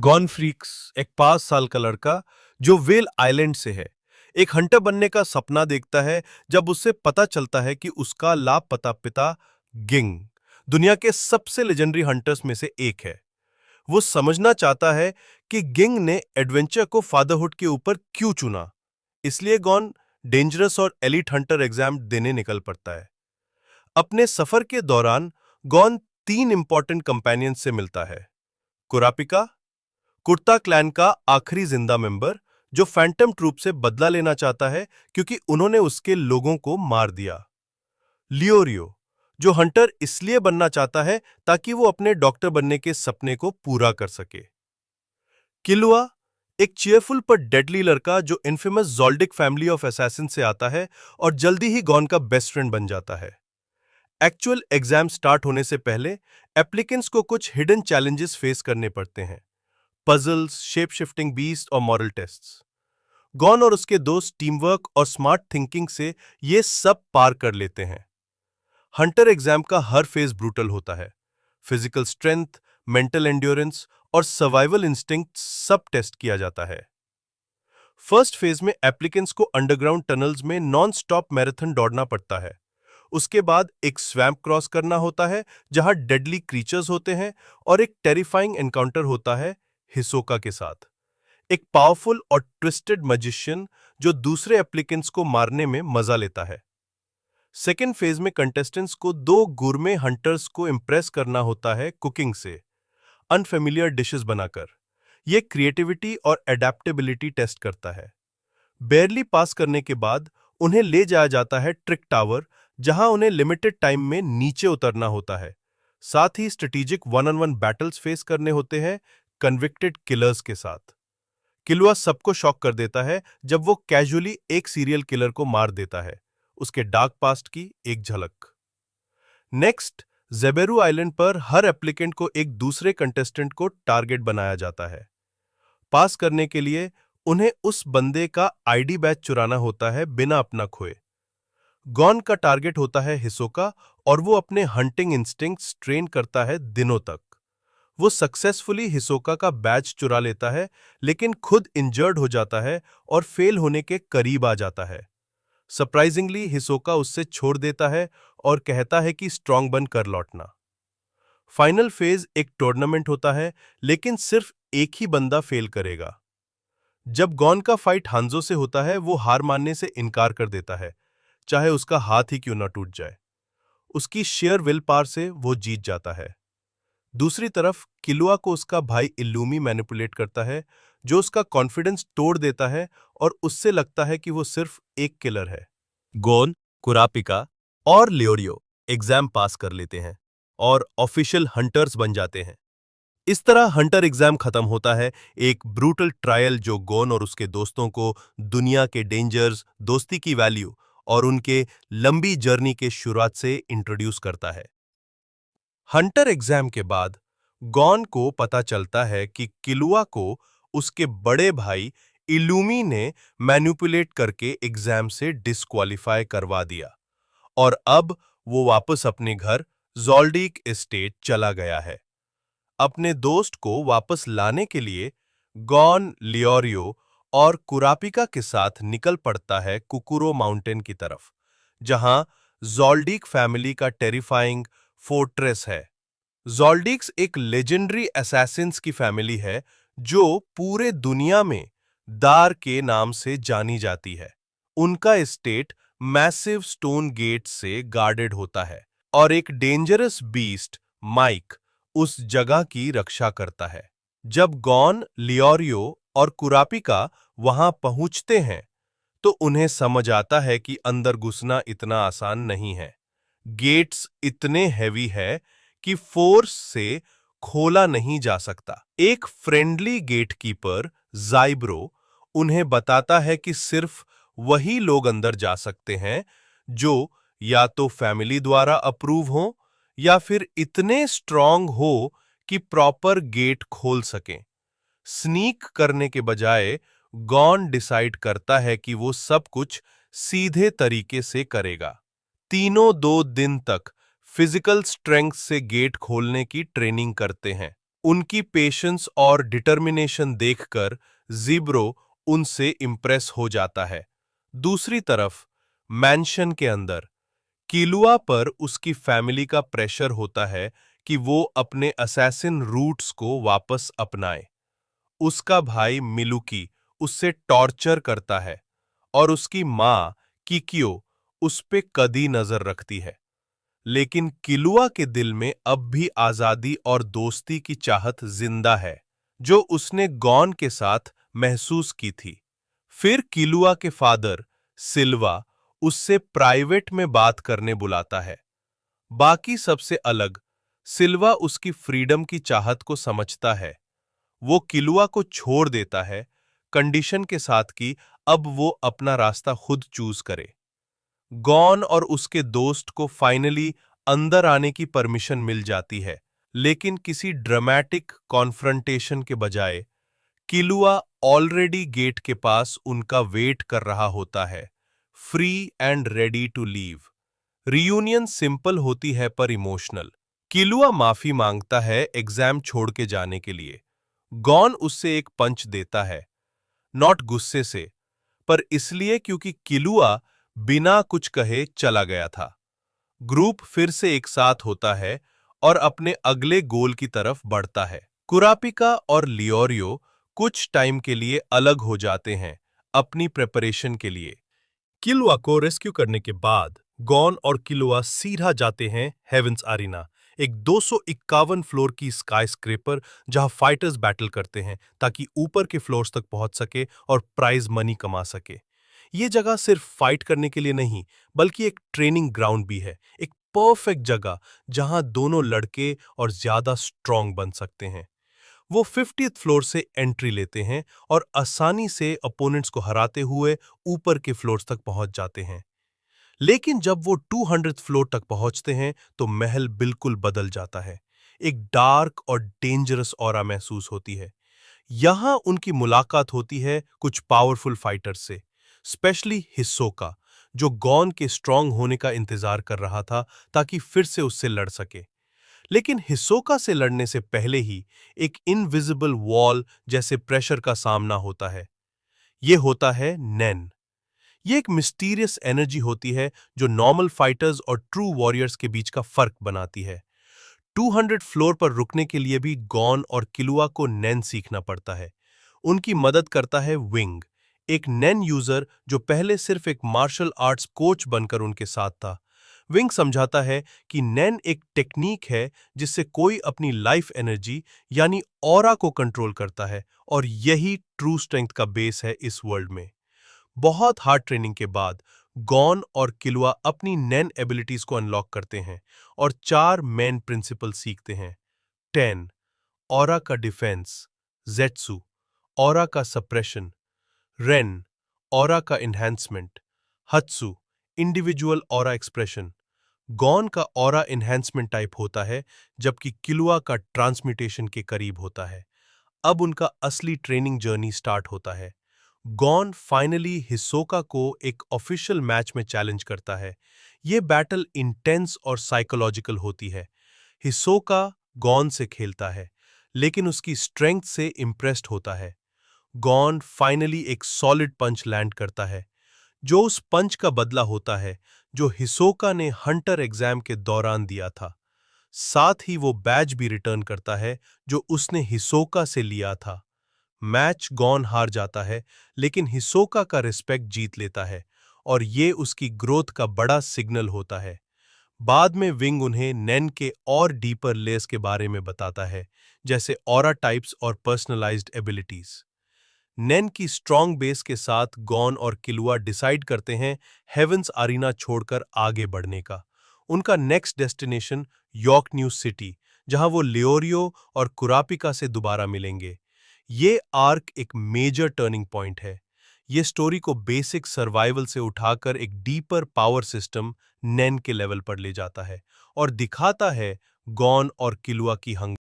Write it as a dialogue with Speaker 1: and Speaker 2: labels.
Speaker 1: Gone freaks एक 5 साल का लड़का जो वेल आइलैंड से है, एक हंटर बनने का सपना देखता है जब उसे पता चलता है कि उसका लापता पिता गिंग दुनिया के सबसे लेजेंडरी हंटर्स में से एक है। वो समझना चाहता है कि गिंग ने एडवेंचर को फादरहुड के ऊपर क्यों चुना। इसलिए गॉन डेंजरस और एलिट हंटर एग्जाम देने निकल पड़ता है। अपने सफर के दौरान गॉन 3 इंपॉर्टेंट कंपेनियन से मिलता है। कुरापिका, कुर्ता क्लैन का आखिरी जिंदा मेंबर जो फैंटम ट्रूप से बदला लेना चाहता है क्योंकि उन्होंने उसके लोगों को मार दिया। लियोरियो, जो हंटर इसलिए बनना चाहता है ताकि वो अपने डॉक्टर बनने के सपने को पूरा कर सके। किलुआ, एक चीयरफुल पर डेडली लड़का जो इन्फेमस ज़ोल्डिक फैमिली ऑफ असैसिन से आता है और जल्दी ही गॉन का बेस्ट फ्रेंड बन जाता है। एक्चुअल एग्जाम स्टार्ट होने से पहले एप्लीकेंट्स को कुछ हिडन चैलेंजेस फेस करने पड़ते हैं। पजल्स, शेप शिफ्टिंग बीस्ट और मॉरल टेस्ट्स। गॉन और उसके दोस्त टीम वर्क और स्मार्ट थिंकिंग से ये सब पार कर लेते हैं। हंटर एग्जाम का हर फेज ब्रूटल होता है। फिजिकल स्ट्रेंथ, मेंटल एंड्योरेंस और सर्वाइवल इंस्टिंक्ट सब टेस्ट किया जाता है। फर्स्ट फेज में एप्लीकेंट्स को अंडरग्राउंड टनल्स में नॉन स्टॉप मैराथन दौड़ना पड़ता है। उसके बाद एक स्वैम्प क्रॉस करना होता है जहां डेडली क्रीचर्स होते हैं और एक टेरिफाइंग एनकाउंटर होता है हिसोका के साथ, एक पावरफुल और ट्विस्टेड मैजिशियन जो दूसरे एप्लीकेंट्स को मारने में मजा लेता है। सेकेंड फेज में कंटेस्टेंट्स को 2 गुरमे हंटर्स को इम्प्रेस करना होता है कुकिंग से, अनफेमिलियर डिशेस बनाकर। यह क्रिएटिविटी और एडेप्टेबिलिटी टेस्ट करता है। बेयरली पास करने के बाद उन्हें ले जाया जाता है ट्रिक टावर, जहां उन्हें लिमिटेड टाइम में नीचे उतरना होता है। साथ ही strategic one on one battles face करने होते हैं कन्विक्टेड किलर्स के साथ। किलुआ सबको शॉक कर देता है जब वो कैजुअली एक सीरियल किलर को मार देता है, उसके डार्क पास्ट की एक झलक। नेक्स्ट, ज़ेबेरू आइलैंड पर हर एप्लीकेंट को एक दूसरे कंटेस्टेंट को टारगेट बनाया जाता है। पास करने के लिए उन्हें उस बंदे का आईडी बैज चुराना होता है बिना अपना खोए। गॉन का टारगेट होता है हिसोका और वो अपने हंटिंग इंस्टिंक्ट्स ट्रेन करता है दिनों तक। वो सक्सेसफुली हिसोका का बैज चुरा लेता है लेकिन खुद इंजर्ड हो जाता है और फेल होने के करीब आ जाता है। सरप्राइजिंगली हिसोका उससे छोड़ देता है और कहता है कि स्ट्रांग बन कर लौटना। फाइनल फेज एक टूर्नामेंट होता है लेकिन सिर्फ एक ही बंदा फेल करेगा। जब गॉन का फाइट हांजो से होता है वो हार मानने से इनकार कर देता है, चाहे उसका हाथ ही क्यों ना टूट जाए। उसकी शेयर विल पावर से वो जीत जाता है। दूसरी तरफ किलुआ को उसका भाई इल्लूमी मैनिपुलेट करता है, जो उसका कॉन्फिडेंस तोड़ देता है और उससे लगता है कि वो सिर्फ एक किलर है। गोन, कुरापिका और लियोरियो एग्जाम पास कर लेते हैं और ऑफिशियल हंटर्स बन जाते हैं। इस तरह हंटर एग्जाम खत्म होता है, एक ब्रूटल ट्रायल जो गोन और उसके दोस्तों को दुनिया के डेंजर्स, दोस्ती की वैल्यू और उनके लंबी जर्नी के शुरुआत से इंट्रोड्यूस करता है। हंटर एग्जाम के बाद गॉन को पता चलता है कि किलुआ को उसके बड़े भाई इल्लूमी ने मैनिपुलेट करके एग्जाम से डिस्क्वालीफाई करवा दिया और अब वो वापस अपने घर ज़ोल्डिक एस्टेट चला गया है। अपने दोस्त को वापस लाने के लिए गॉन, लियोरियो और कुरापिका के साथ निकल पड़ता है कुकुरो माउंटेन की तरफ, जहां ज़ोल्डिक फैमिली का टेरिफाइंग फोर्ट्रेस है। ज़ोल्डिक्स एक लेजेंडरी असैसिन्स की फैमिली है जो पूरे दुनिया में दार के नाम से जानी जाती है। उनका एस्टेट मैसिव स्टोन गेट से गार्डेड होता है और एक डेंजरस बीस्ट माइक उस जगह की रक्षा करता है। जब गॉन, लियोरियो और कुरापिका वहां पहुंचते हैं तो उन्हें समझ आता है कि अंदर घुसना इतना आसान नहीं है। गेट्स इतने हैवी है कि फोर्स से खोला नहीं जा सकता। एक फ्रेंडली गेटकीपर, ज़ाइब्रो, उन्हें बताता है कि सिर्फ वही लोग अंदर जा सकते हैं जो या तो फैमिली द्वारा अप्रूव हो या फिर इतने स्ट्रांग हो कि प्रॉपर गेट खोल सकें। स्नीक करने के बजाय गॉन डिसाइड करता है कि वो सब कुछ सीधे तरीके से करेगा। तीनों 2 दिन तक फिजिकल स्ट्रेंथ से गेट खोलने की ट्रेनिंग करते हैं। उनकी पेशेंस और डिटर्मिनेशन देखकर ज़ीब्रो उनसे इम्प्रेस हो जाता है। दूसरी तरफ मैंशन के अंदर किलुआ पर उसकी फैमिली का प्रेशर होता है कि वो अपने असैसिन रूट्स को वापस अपनाए। उसका भाई मिलुकी उससे टॉर्चर करता है और उसकी माँ किकियो उस पे कड़ी नजर रखती है। लेकिन किलुआ के दिल में अब भी आजादी और दोस्ती की चाहत जिंदा है, जो उसने गॉन के साथ महसूस की थी। फिर किलुआ के फादर सिल्वा उससे प्राइवेट में बात करने बुलाता है। बाकी सबसे अलग, सिल्वा उसकी फ्रीडम की चाहत को समझता है। वो किलुआ को छोड़ देता है, कंडीशन के साथ कि अब वो अपना रास्ता खुद चूज करे। गॉन और उसके दोस्त को फाइनली अंदर आने की परमिशन मिल जाती है, लेकिन किसी ड्रामेटिक कॉन्फ्रंटेशन के बजाय किलुआ ऑलरेडी गेट के पास उनका वेट कर रहा होता है, free and ready to leave. Reunion simple होती है पर इमोशनल। किलुआ माफी मांगता है एग्जाम छोड़ के जाने के लिए। गॉन उससे एक पंच देता है, नॉट गुस्से से, पर इसलिए क्योंकि किलुआ बिना कुछ कहे चला गया था। ग्रुप फिर से एक साथ होता है और अपने अगले गोल की तरफ बढ़ता है। कुरापिका और लियोरियो कुछ टाइम के लिए अलग हो जाते हैं अपनी प्रिपरेशन के लिए। किलुआ को रेस्क्यू करने के बाद गॉन और किलुआ सीधा जाते हैं हेवेंस आरीना, एक 251 फ्लोर की स्काई स्क्रेपर जहां फाइटर्स बैटल करते हैं ताकि ऊपर के फ्लोर्स तक पहुंच सके और प्राइज मनी कमा सके। ये जगह सिर्फ फाइट करने के लिए नहीं, बल्कि एक ट्रेनिंग ग्राउंड भी है, एक परफेक्ट जगह जहां दोनों लड़के और ज्यादा स्ट्रांग बन सकते हैं। वो 50th फ्लोर से एंट्री लेते हैं और आसानी से अपोनेंट्स को हराते हुए ऊपर के फ्लोर्स तक पहुंच जाते हैं। लेकिन जब वो 200th फ्लोर तक पहुंचते हैं तो महल बिल्कुल बदल जाता है। एक डार्क और डेंजरस ऑरा महसूस होती है। यहां उनकी मुलाकात होती है कुछ पावरफुल फाइटर्स से, स्पेशली हिस्सोका, जो गॉन के स्ट्रांग होने का इंतजार कर रहा था ताकि फिर से उससे लड़ सके। लेकिन हिसोका से लड़ने से पहले ही एक इनविजिबल वॉल जैसे प्रेशर का सामना होता है। ये होता है नैन। ये एक मिस्टीरियस एनर्जी होती है जो नॉर्मल फाइटर्स और ट्रू वॉरियर्स के बीच का फर्क बनाती है। 200 फ्लोर पर रुकने के लिए भी गॉन और किलुआ को नैन सीखना पड़ता है। उनकी मदद करता है विंग, एक नैन यूजर जो पहले सिर्फ एक मार्शल आर्ट्स कोच बनकर उनके साथ था। विंग समझाता है कि नैन एक टेक्निक है जिससे कोई अपनी लाइफ एनर्जी यानी ऑरा को कंट्रोल करता है, और यही ट्रू स्ट्रेंथ का बेस है इस वर्ल्ड में। बहुत हार्ड ट्रेनिंग के बाद गॉन और किलुआ अपनी नैन एबिलिटीज को अनलॉक करते हैं और 4 मेन प्रिंसिपल सीखते हैं। 10 ऑरा का डिफेंस, जेट्सु ऑरा का सप्रेशन, रेन ऑरा का enhancement, Hatsu individual aura expression. Gon का ऑरा इन्हांसमेंट टाइप होता है, जबकि किलुआ का ट्रांसम्यूटेशन के करीब होता है। अब उनका असली ट्रेनिंग जर्नी स्टार्ट होता है। गॉन फाइनली हिसोका को एक ऑफिशियल मैच में चैलेंज करता है। ये बैटल इंटेंस और साइकोलॉजिकल होती है। हिसोका गॉन से खेलता है, लेकिन उसकी स्ट्रेंथ से इम्प्रेस्ड होता है। गॉन फाइनली एक सॉलिड पंच लैंड करता है, जो उस पंच का बदला होता है जो हिसोका ने हंटर एग्जाम के दौरान दिया था। साथ ही वो बैज भी रिटर्न करता है जो उसने हिसोका से लिया था। मैच गॉन हार जाता है, लेकिन हिसोका का रिस्पेक्ट जीत लेता है, और ये उसकी ग्रोथ का बड़ा सिग्नल होता है। बाद में विंग उन्हें नैन के और डीपर लेयर्स के बारे में बताता है, जैसे ऑरा टाइप्स और पर्सनलाइज्ड एबिलिटीज। नैन की स्ट्रॉन्ग बेस के साथ गॉन और किलुआ डिसाइड करते हैं हेवेंस आरीना छोड़कर आगे बढ़ने का। उनका next destination York new city, जहां वो लियोरियो और कुरापिका से दोबारा मिलेंगे। ये आर्क एक मेजर टर्निंग पॉइंट है। ये स्टोरी को बेसिक सर्वाइवल से उठाकर एक डीपर पावर सिस्टम नैन के लेवल पर ले जाता है और दिखाता है गॉन और किलुआ की हंग